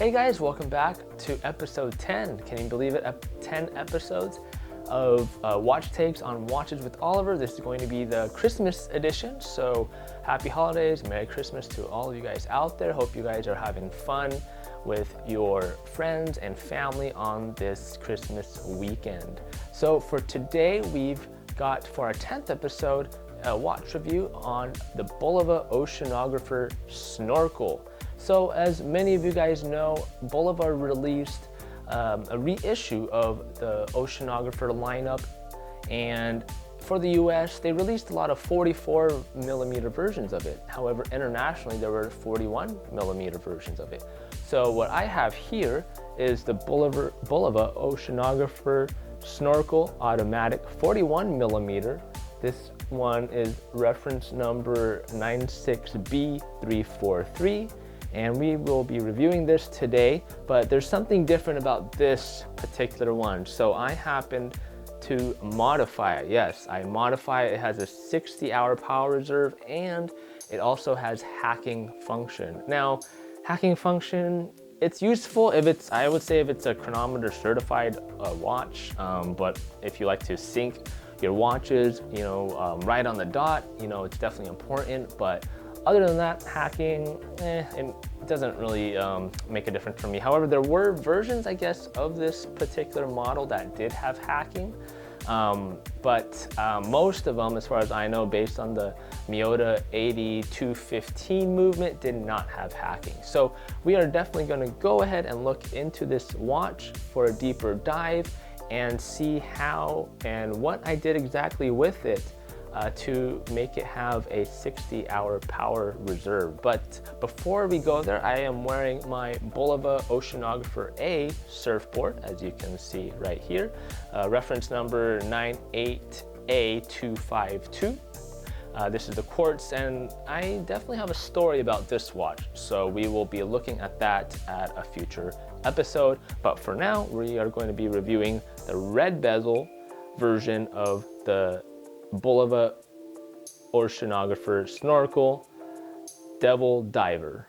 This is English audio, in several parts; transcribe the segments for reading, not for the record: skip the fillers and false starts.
Hey guys, welcome back to episode 10. Can you believe it? 10 episodes of watch takes on watches with Oliver. This is going to be the Christmas edition. So happy holidays, Merry Christmas to all of you guys out there. Hope you guys are having fun with your friends and family on this Christmas weekend. So for today, we've got for our 10th episode, a watch review on the Bulova Oceanographer Snorkel. So as many of you guys know, Bulova released a reissue of the Oceanographer lineup, and for the US, they released a lot of 44 millimeter versions of it. However, internationally, there were 41 millimeter versions of it. So what I have here is the Bulova Oceanographer Snorkel Automatic 41 millimeter. This one is reference number 96B343. And we will be reviewing this today, but there's something different about this particular one. So I happened to modify it. Yes, I modify it. It has a 60-hour power reserve, and it also has hacking function. Now, hacking function, it's useful if it's, I would say if it's a chronometer certified watch, but if you like to sync your watches, right on the dot, it's definitely important. But other than that, hacking, it doesn't really make a difference for me. However, there were versions, I guess, of this particular model that did have hacking. But most of them, as far as I know, based on the Miyota 8215 movement, did not have hacking. So we are definitely going to go ahead and look into this watch for a deeper dive and see how and what I did exactly with it to make it have a 60-hour power reserve. But before we go there, I am wearing my Bulova Oceanographer A surfboard, as you can see right here, reference number 98A252. This is the quartz, and I definitely have a story about this watch, so we will be looking at that at a future episode. But for now, we are going to be reviewing the red bezel version of the Bulova Oceanographer Snorkel Devil Diver.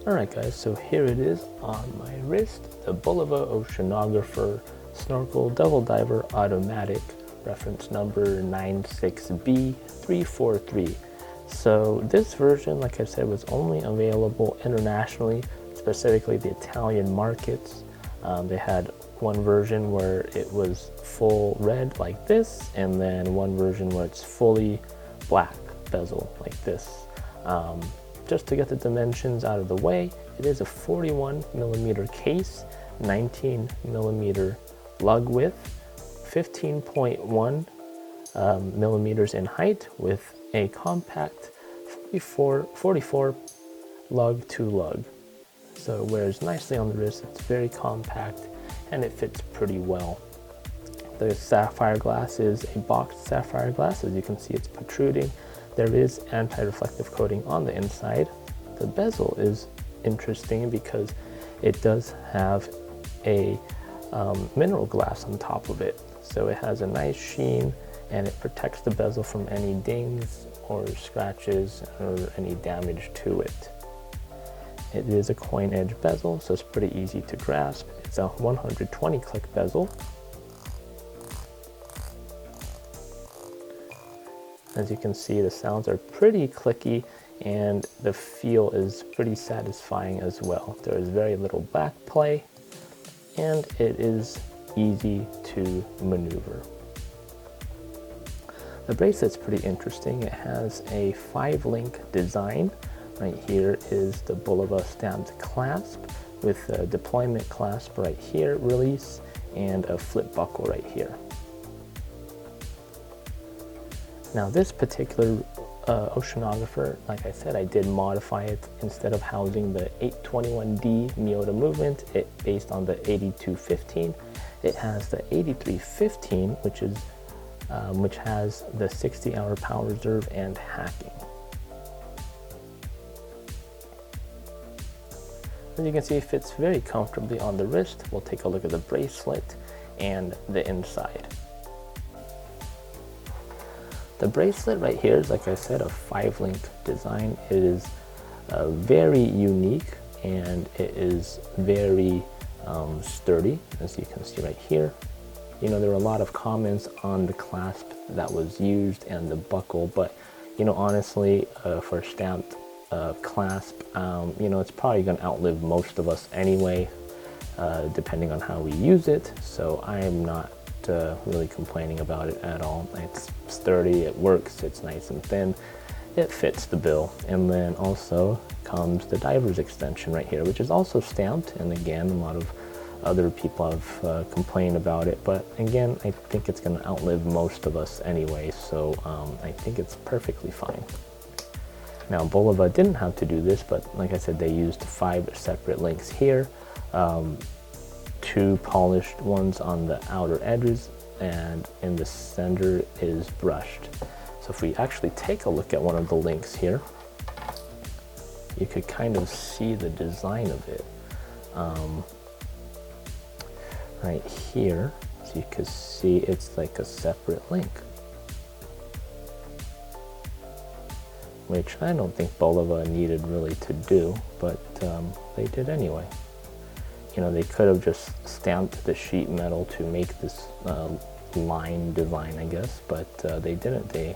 Alright guys, so here it is on my wrist, the Bulova Oceanographer Snorkel Devil Diver Automatic, reference number 96B343. So this version, like I said, was only available internationally, specifically the Italian markets. They had one version where it was full red like this, and then one version where it's fully black bezel like this. Just to get the dimensions out of the way, it is a 41 millimeter case, 19 millimeter lug width, 15.1 millimeters in height, with a compact 44 lug to lug. So it wears nicely on the wrist. It's very compact and it fits pretty well. The sapphire glass is a boxed sapphire glass. As you can see, it's protruding. There is anti-reflective coating on the inside. The bezel is interesting because it does have a mineral glass on top of it. So it has a nice sheen and it protects the bezel from any dings or scratches or any damage to it. It is a coin edge bezel, so it's pretty easy to grasp. It's a 120 click bezel. As you can see, the sounds are pretty clicky and the feel is pretty satisfying as well. There is very little back play and it is easy to maneuver. The bracelet's pretty interesting. It has a 5-link design. Right here is the Bulova stamped clasp with a deployment clasp right here, release, and a flip buckle right here. Now this particular Oceanographer, like I said, I did modify it. Instead of housing the 821D Miyota movement, it based on the 8215, it has the 8315, which has the 60-hour power reserve and hacking. As you can see, it fits very comfortably on the wrist. We'll take a look at the bracelet and the inside. The bracelet right here is, like I said, a 5-link design. It is very unique and it is very sturdy, as you can see right here. You know, there were a lot of comments on the clasp that was used and the buckle, but you know, honestly, for a stamped clasp, you know, it's probably going to outlive most of us anyway, depending on how we use it. So I am not really complaining about it at all. It's sturdy, it works, it's nice and thin, it fits the bill. And then also comes the diver's extension right here, which is also stamped, and again, a lot of other people have complained about it, but again, I think it's going to outlive most of us anyway, so I think it's perfectly fine. Now, Bulova didn't have to do this, but like I said, they used 5 separate links here, 2 polished ones on the outer edges, and in the center is brushed. So if we actually take a look at one of the links here, you could kind of see the design of it. Right here, so you can see it's like a separate link, which I don't think Bulova needed really to do, but they did anyway. You know, they could have just stamped the sheet metal to make this line design, I guess, but they didn't. They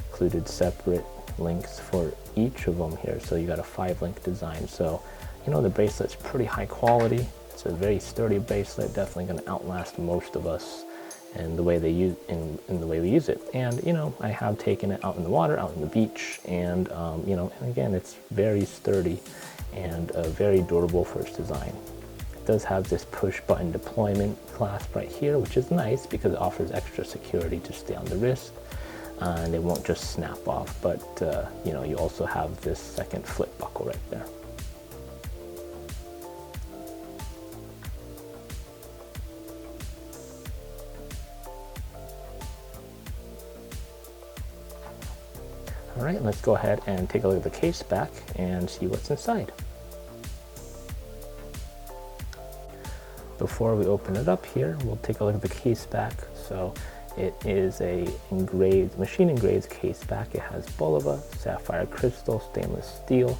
included separate links for each of them here, so you got a 5-link design. So, you know, the bracelet's pretty high quality. It's a very sturdy bracelet, definitely going to outlast most of us in the way they use in the way we use it. And you know, I have taken it out in the water, out in the beach, and you know, and again, it's very sturdy and very durable for its design. It does have this push button deployment clasp right here, which is nice because it offers extra security to stay on the wrist, and it won't just snap off. But you know, you also have this second flip buckle right there. All right, let's go ahead and take a look at the case back and see what's inside. Before we open it up here, we'll take a look at the case back. So it is a machine engraved case back. It has Bulova, sapphire crystal, stainless steel,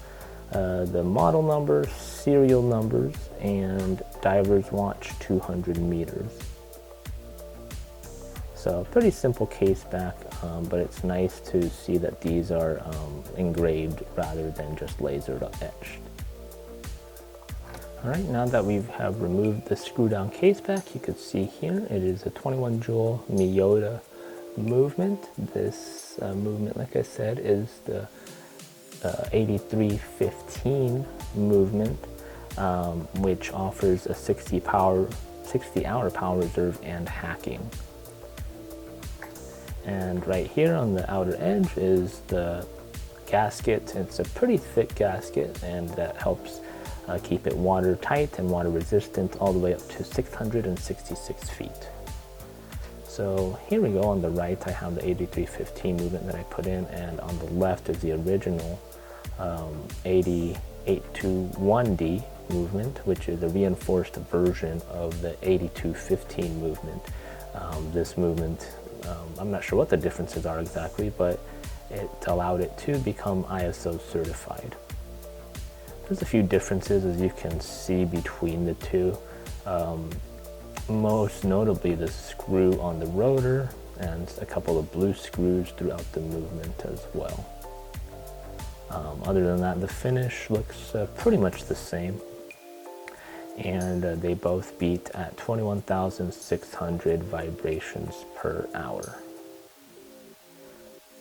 the model numbers, serial numbers, and diver's watch 200 meters. So pretty simple case back, but it's nice to see that these are engraved rather than just lasered or etched. All right, now that we have removed the screw down case back, you can see here it is a 21 jewel Miyota movement. This movement, like I said, is the 8315 movement, which offers a 60-hour power reserve and hacking. And right here on the outer edge is the gasket. It's a pretty thick gasket, and that helps keep it watertight and water resistant all the way up to 666 feet. So here we go. On the right I have the 8315 movement that I put in, and on the left is the original 8821D movement, which is a reinforced version of the 8215 movement. This movement, I'm not sure what the differences are exactly, but it allowed it to become ISO certified. There's a few differences, as you can see, between the two. Most notably the screw on the rotor and a couple of blue screws throughout the movement as well. Other than that, the finish looks pretty much the same, and they both beat at 21,600 vibrations per hour.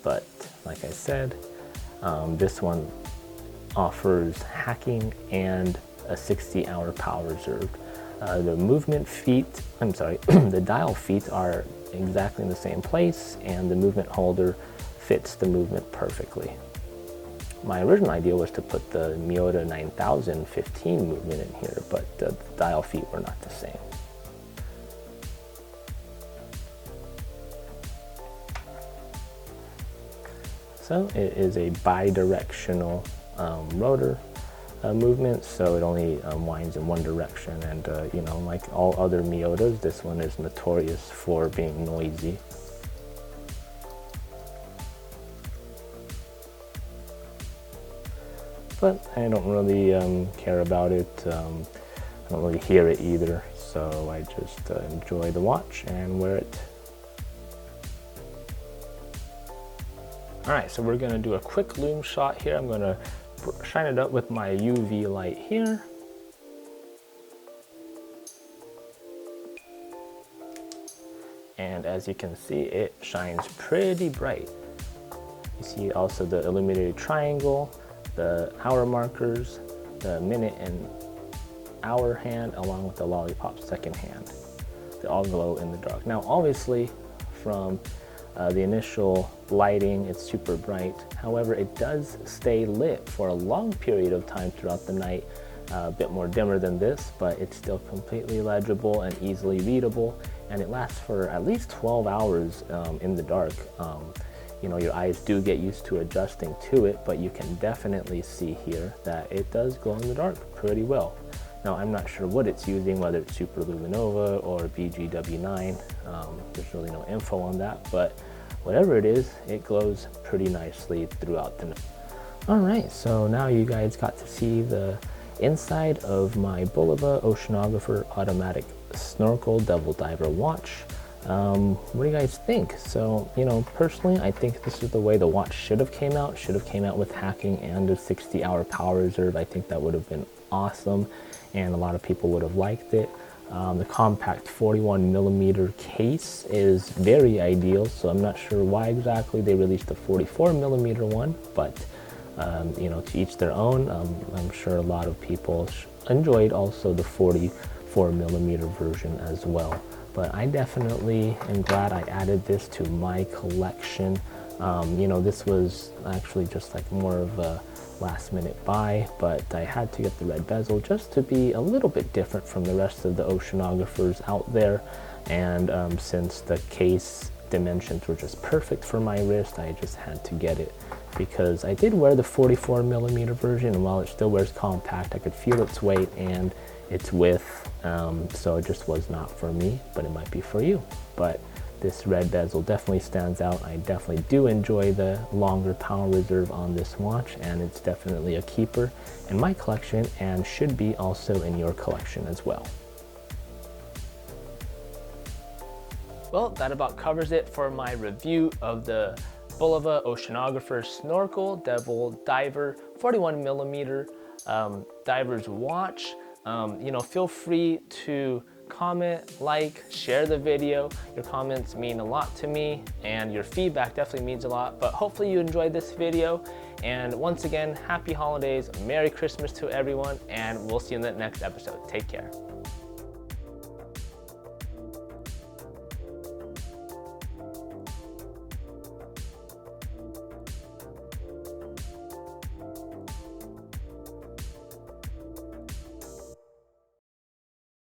But like I said, this one offers hacking and a 60-hour power reserve. The movement feet, the dial feet are exactly in the same place, and the movement holder fits the movement perfectly. My original idea was to put the Miyota 9015 movement in here, but the dial feet were not the same. So it is a bi-directional rotor movement, so it only winds in one direction, and you know, like all other Miyotas, this one is notorious for being noisy. but I don't really care about it. I don't really hear it either, so I just enjoy the watch and wear it. All right, so we're gonna do a quick Lume shot here. I'm gonna shine it up with my UV light here. And as you can see, it shines pretty bright. You see also the illuminated triangle, the hour markers, the minute and hour hand, along with the lollipop second hand. They all glow in the dark. Now, obviously, from the initial lighting, it's super bright. However, it does stay lit for a long period of time throughout the night. A bit more dimmer than this, but it's still completely legible and easily readable. And it lasts for at least 12 hours in the dark. You know, your eyes do get used to adjusting to it, but you can definitely see here that it does glow in the dark pretty well. Now, I'm not sure what it's using, whether it's Super Luminova or BGW9. There's really no info on that, but whatever it is, it glows pretty nicely throughout the night. All right, so now you guys got to see the inside of my Bulova Oceanographer automatic snorkel devil diver watch. What do you guys think? So, you know, personally, I think this is the way the watch should have came out. Should have came out with hacking and a 60-hour power reserve. I think that would have been awesome, and a lot of people would have liked it. The compact 41mm case is very ideal, so I'm not sure why exactly they released the 44mm one, but you know, to each their own. I'm sure a lot of people enjoyed also the 44mm version as well. But I definitely am glad I added this to my collection. You know, this was actually just like more of a last minute buy, but I had to get the red bezel just to be a little bit different from the rest of the Oceanographers out there. And since the case dimensions were just perfect for my wrist, I just had to get it, because I did wear the 44mm version, and while it still wears compact, I could feel its weight and its width, so it just was not for me, but it might be for you. But this red bezel definitely stands out. I definitely do enjoy the longer power reserve on this watch, and it's definitely a keeper in my collection and should be also in your collection as well. Well, that about covers it for my review of the Bulova Oceanographer Snorkel Devil Diver 41mm diver's watch. You know, feel free to comment, like, share the video. Your comments mean a lot to me, and your feedback definitely means a lot. But hopefully you enjoyed this video, and once again, happy holidays, Merry Christmas to everyone, and we'll see you in the next episode. Take care.